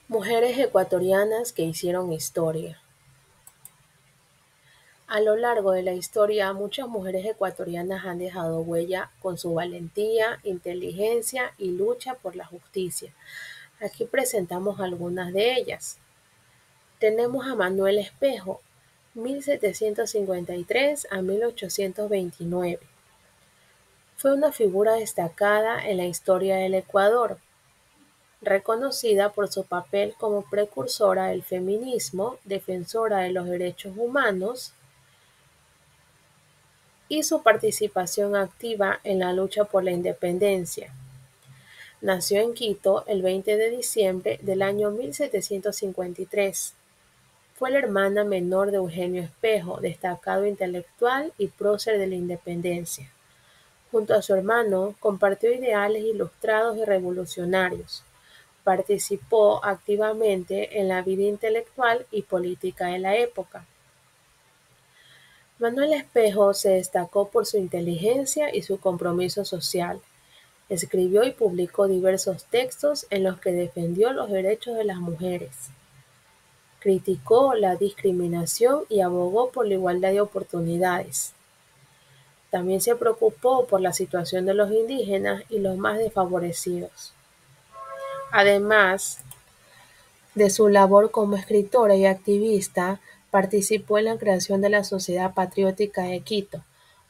Mujeres ecuatorianas que hicieron historia. A lo largo de la historia, muchas mujeres ecuatorianas han dejado huella con su valentía, inteligencia y lucha por la justicia. Aquí presentamos algunas de ellas. Tenemos a Manuel Espejo, 1753 a 1829. Fue una figura destacada en la historia del Ecuador, reconocida por su papel como precursora del feminismo, defensora de los derechos humanos y su participación activa en la lucha por la independencia. Nació en Quito el 20 de diciembre del año 1753. Fue la hermana menor de Eugenio Espejo, destacado intelectual y prócer de la independencia. Junto a su hermano, compartió ideales ilustrados y revolucionarios. Participó activamente en la vida intelectual y política de la época. Manuel Espejo se destacó por su inteligencia y su compromiso social. Escribió y publicó diversos textos en los que defendió los derechos de las mujeres. Criticó la discriminación y abogó por la igualdad de oportunidades. También se preocupó por la situación de los indígenas y los más desfavorecidos. Además de su labor como escritora y activista, participó en la creación de la Sociedad Patriótica de Quito,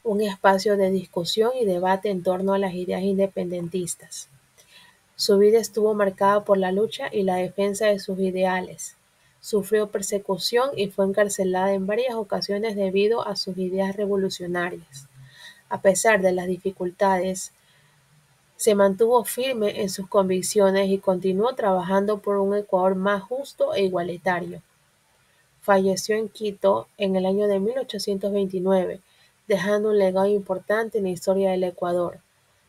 un espacio de discusión y debate en torno a las ideas independentistas. Su vida estuvo marcada por la lucha y la defensa de sus ideales. Sufrió persecución y fue encarcelada en varias ocasiones debido a sus ideas revolucionarias. A pesar de las dificultades, se mantuvo firme en sus convicciones y continuó trabajando por un Ecuador más justo e igualitario. Falleció en Quito en el año de 1829, dejando un legado importante en la historia del Ecuador.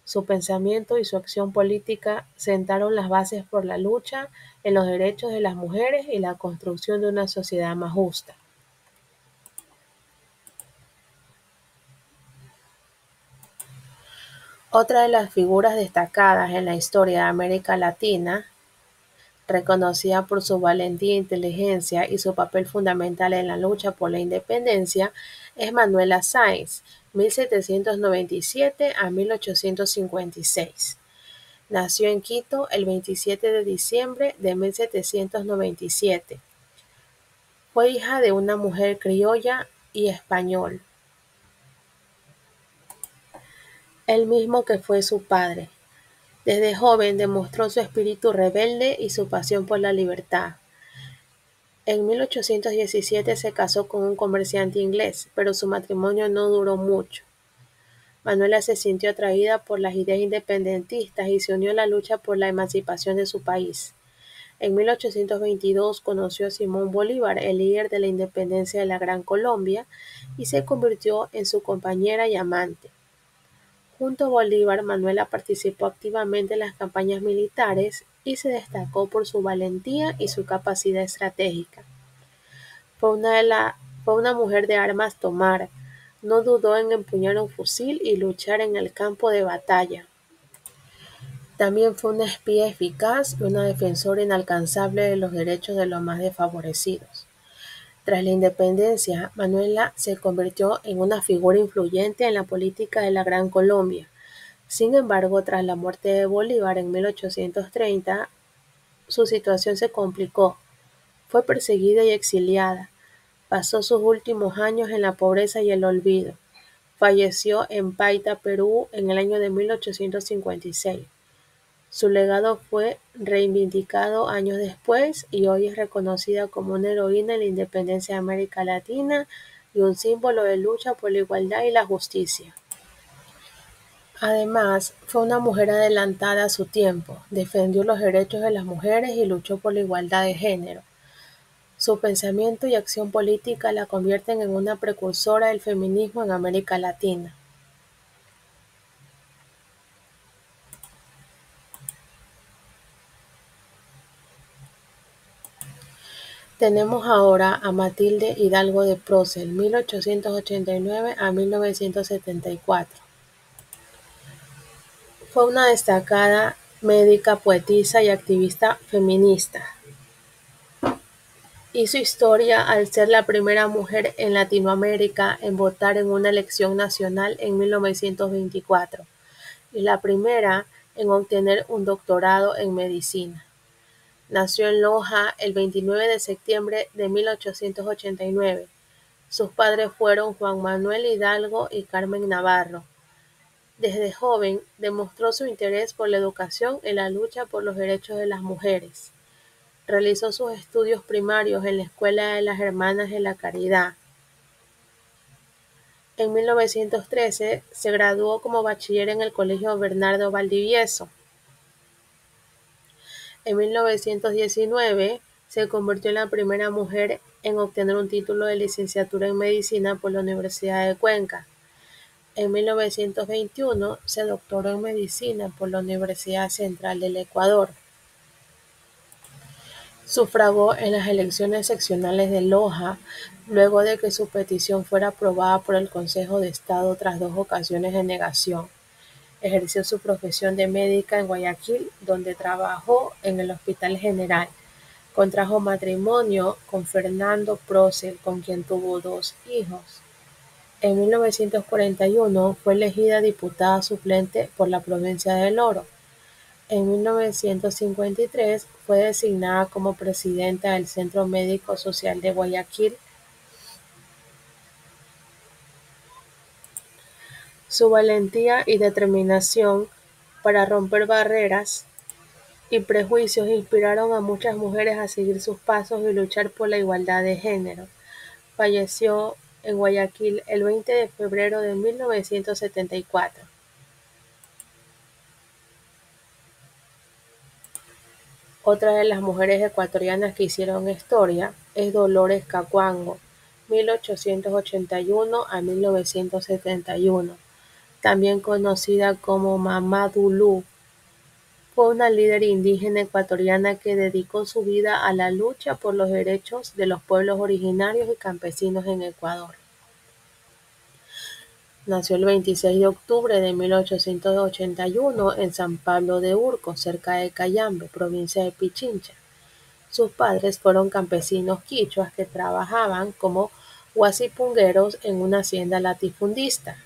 Su pensamiento y su acción política sentaron las bases por la lucha en los derechos de las mujeres y la construcción de una sociedad más justa. Otra de las figuras destacadas en la historia de América Latina, reconocida por su valentía e inteligencia y su papel fundamental en la lucha por la independencia, es Manuela Sáenz, 1797 a 1856. Nació en Quito el 27 de diciembre de 1797. Fue hija de una mujer criolla y español, el mismo que fue su padre. Desde joven demostró su espíritu rebelde y su pasión por la libertad. En 1817 se casó con un comerciante inglés, pero su matrimonio no duró mucho. Manuela se sintió atraída por las ideas independentistas y se unió a la lucha por la emancipación de su país. En 1822 conoció a Simón Bolívar, el líder de la independencia de la Gran Colombia, y se convirtió en su compañera y amante. Junto a Bolívar, Manuela participó activamente en las campañas militares y se destacó por su valentía y su capacidad estratégica. Fue una mujer de armas tomar, no dudó en empuñar un fusil y luchar en el campo de batalla. También fue una espía eficaz y una defensora inalcanzable de los derechos de los más desfavorecidos. Tras la independencia, Manuela se convirtió en una figura influyente en la política de la Gran Colombia. Sin embargo, tras la muerte de Bolívar en 1830, su situación se complicó. Fue perseguida y exiliada. Pasó sus últimos años en la pobreza y el olvido. Falleció en Paita, Perú, en el año de 1856. Su legado fue reivindicado años después y hoy es reconocida como una heroína en la independencia de América Latina y un símbolo de lucha por la igualdad y la justicia. Además, fue una mujer adelantada a su tiempo, defendió los derechos de las mujeres y luchó por la igualdad de género. Su pensamiento y acción política la convierten en una precursora del feminismo en América Latina. Tenemos ahora a Matilde Hidalgo de Procel, 1889 a 1974. Fue una destacada médica, poetisa y activista feminista. Hizo historia al ser la primera mujer en Latinoamérica en votar en una elección nacional en 1924 y la primera en obtener un doctorado en medicina. Nació en Loja el 29 de septiembre de 1889. Sus padres fueron Juan Manuel Hidalgo y Carmen Navarro. Desde joven demostró su interés por la educación y la lucha por los derechos de las mujeres. Realizó sus estudios primarios en la Escuela de las Hermanas de la Caridad. En 1913 se graduó como bachiller en el Colegio Bernardo Valdivieso. En 1919 se convirtió en la primera mujer en obtener un título de licenciatura en medicina por la Universidad de Cuenca. En 1921 se doctoró en medicina por la Universidad Central del Ecuador. Sufragó en las elecciones seccionales de Loja luego de que su petición fuera aprobada por el Consejo de Estado tras 2 ocasiones de negación. Ejerció su profesión de médica en Guayaquil, donde trabajó en el Hospital General. Contrajo matrimonio con Fernando Procel, con quien tuvo 2 hijos. En 1941 fue elegida diputada suplente por la provincia del Oro. En 1953 fue designada como presidenta del Centro Médico Social de Guayaquil. Su valentía y determinación para romper barreras y prejuicios inspiraron a muchas mujeres a seguir sus pasos y luchar por la igualdad de género. Falleció en Guayaquil el 20 de febrero de 1974. Otra de las mujeres ecuatorianas que hicieron historia es Dolores Cacuango, 1881 a 1971, también conocida como Mamá Dulú. Fue una líder indígena ecuatoriana que dedicó su vida a la lucha por los derechos de los pueblos originarios y campesinos en Ecuador. Nació el 26 de octubre de 1881 en San Pablo de Urco, cerca de Cayambe, provincia de Pichincha. Sus padres fueron campesinos quichuas que trabajaban como huasipungueros en una hacienda latifundista.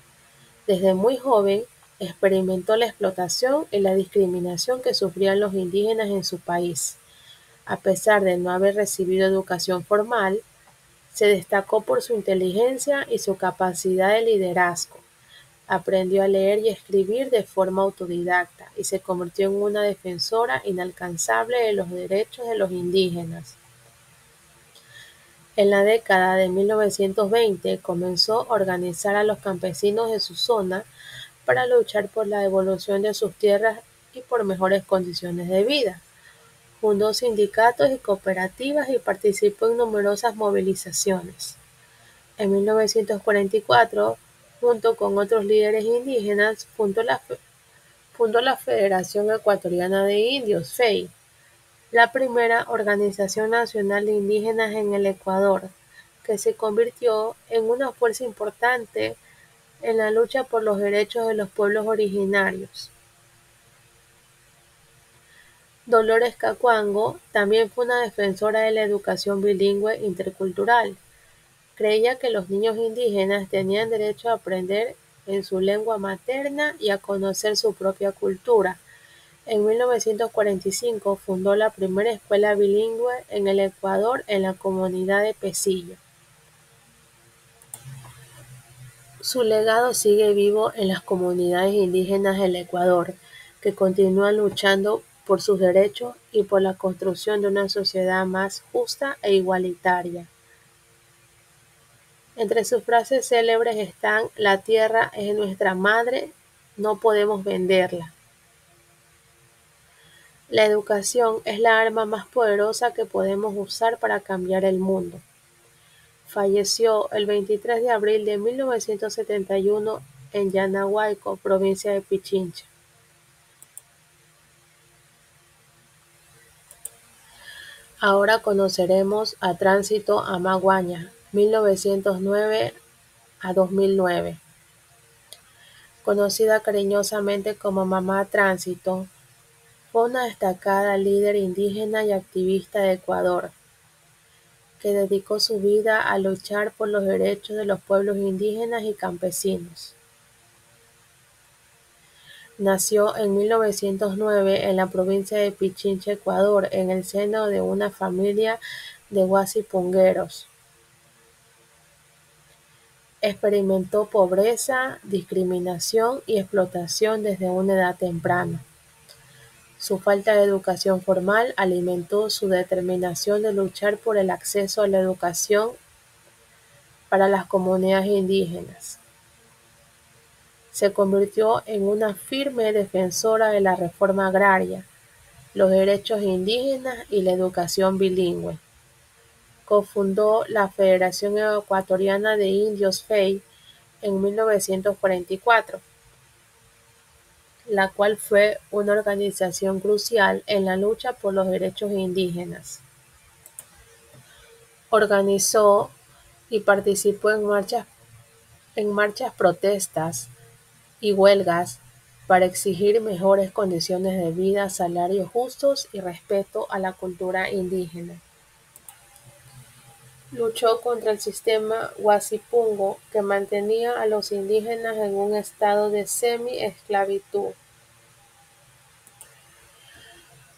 Desde muy joven experimentó la explotación y la discriminación que sufrían los indígenas en su país. A pesar de no haber recibido educación formal, se destacó por su inteligencia y su capacidad de liderazgo. Aprendió a leer y escribir de forma autodidacta y se convirtió en una defensora incansable de los derechos de los indígenas. En la década de 1920 comenzó a organizar a los campesinos de su zona para luchar por la devolución de sus tierras y por mejores condiciones de vida. Fundó sindicatos y cooperativas y participó en numerosas movilizaciones. En 1944, junto con otros líderes indígenas, fundó la Federación Ecuatoriana de Indios, FEI, la primera organización nacional de indígenas en el Ecuador, que se convirtió en una fuerza importante en la lucha por los derechos de los pueblos originarios. Dolores Cacuango también fue una defensora de la educación bilingüe intercultural. Creía que los niños indígenas tenían derecho a aprender en su lengua materna y a conocer su propia cultura. En 1945 fundó la primera escuela bilingüe en el Ecuador en la comunidad de Pesillo. Su legado sigue vivo en las comunidades indígenas del Ecuador, que continúan luchando por sus derechos y por la construcción de una sociedad más justa e igualitaria. Entre sus frases célebres están: "La tierra es nuestra madre, no podemos venderla". La educación es la arma más poderosa que podemos usar para cambiar el mundo. Falleció el 23 de abril de 1971 en Yanahuayco, provincia de Pichincha. Ahora conoceremos a Tránsito Amaguaña, 1909 a 2009. Conocida cariñosamente como Mamá Tránsito, fue una destacada líder indígena y activista de Ecuador, que dedicó su vida a luchar por los derechos de los pueblos indígenas y campesinos. Nació en 1909 en la provincia de Pichincha, Ecuador, en el seno de una familia de guasipungueros. Experimentó pobreza, discriminación y explotación desde una edad temprana. Su falta de educación formal alimentó su determinación de luchar por el acceso a la educación para las comunidades indígenas. Se convirtió en una firme defensora de la reforma agraria, los derechos indígenas y la educación bilingüe. Cofundó la Federación Ecuatoriana de Indios FEI en 1944, la cual fue una organización crucial en la lucha por los derechos indígenas. Organizó y participó en marchas, protestas y huelgas para exigir mejores condiciones de vida, salarios justos y respeto a la cultura indígena. Luchó contra el sistema guasipungo que mantenía a los indígenas en un estado de semi-esclavitud.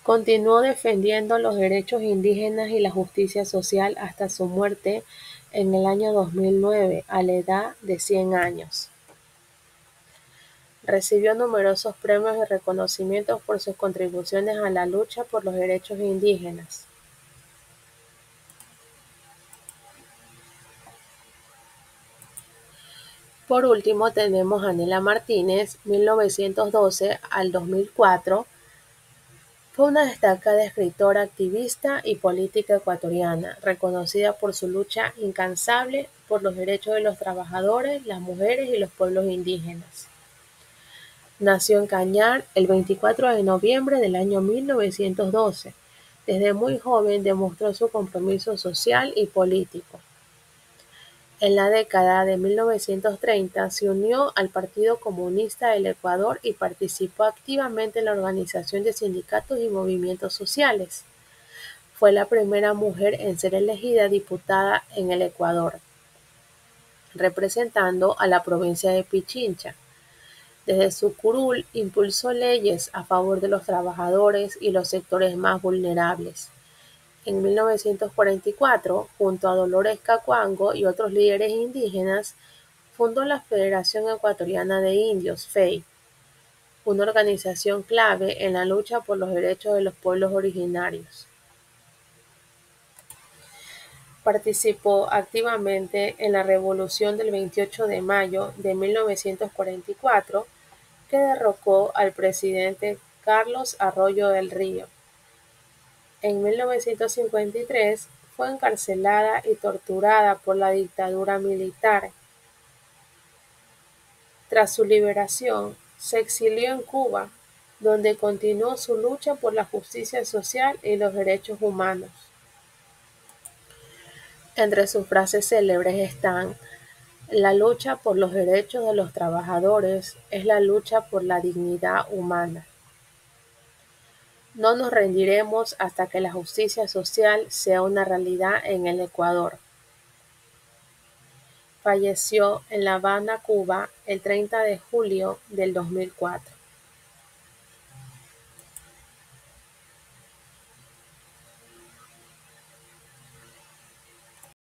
Continuó defendiendo los derechos indígenas y la justicia social hasta su muerte en el año 2009, a la edad de 100 años. Recibió numerosos premios y reconocimientos por sus contribuciones a la lucha por los derechos indígenas. Por último tenemos a Anela Martínez, 1912 al 2004. Fue una destacada escritora, activista y política ecuatoriana, reconocida por su lucha incansable por los derechos de los trabajadores, las mujeres y los pueblos indígenas. Nació en Cañar el 24 de noviembre del año 1912. Desde muy joven demostró su compromiso social y político. En la década de 1930 se unió al Partido Comunista del Ecuador y participó activamente en la organización de sindicatos y movimientos sociales. Fue la primera mujer en ser elegida diputada en el Ecuador, representando a la provincia de Pichincha. Desde su curul impulsó leyes a favor de los trabajadores y los sectores más vulnerables. En 1944, junto a Dolores Cacuango y otros líderes indígenas, fundó la Federación Ecuatoriana de Indios FEI, una organización clave en la lucha por los derechos de los pueblos originarios. Participó activamente en la Revolución del 28 de mayo de 1944, que derrocó al presidente Carlos Arroyo del Río. En 1953 fue encarcelada y torturada por la dictadura militar. Tras su liberación, se exilió en Cuba, donde continuó su lucha por la justicia social y los derechos humanos. Entre sus frases célebres están: la lucha por los derechos de los trabajadores es la lucha por la dignidad humana. No nos rendiremos hasta que la justicia social sea una realidad en el Ecuador. Falleció en La Habana, Cuba, el 30 de julio del 2004.